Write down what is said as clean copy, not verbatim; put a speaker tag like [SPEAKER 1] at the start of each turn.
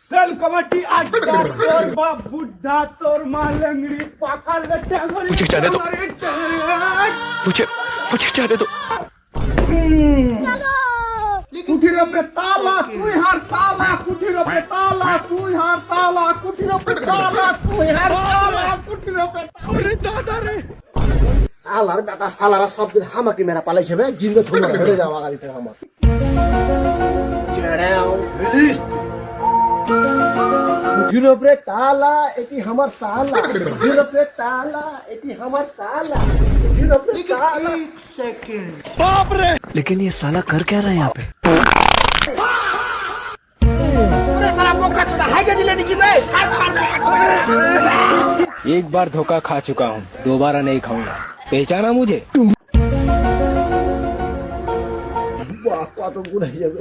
[SPEAKER 1] Sell committee আড্ডা তোর বাপ বুদ্ধা তোর মা লংড়ি পাখাল টাঙ্গরি
[SPEAKER 2] मुझे जाने दो मुझे जाने दो
[SPEAKER 1] কুঠির উপরে তালা তুই হার সালা কুঠির উপরে তালা তুই হার সালা কুঠির উপরে তালা তুই হার সালা কুঠির উপরে
[SPEAKER 2] अरे दादा रे
[SPEAKER 3] সালার বেটা সালারা সব দিন হামাকে মেরা পালাইছে বে জিন্দে থুমা ধরে যাওয়া গাড়ি থেকে আমার চেড়াও রিলিজ কুঠির উপরে তালা এটি আমার সালা কুঠির উপরে তালা এটি আমার সালা কুঠির উপরে তালা
[SPEAKER 2] बाप रे
[SPEAKER 4] लेकिन ये साला कर क्या रहा है यहाँ पे?
[SPEAKER 3] পুরো সারা বোকা চোদা হাইগে দিলে নাকি বে ছাড় ছাড়
[SPEAKER 5] एक बार धोखा खा चुका हूँ, दोबारा नहीं खाऊंगा। पहचाना मुझे?
[SPEAKER 3] বাহ কত গুণ হয়ে যাবে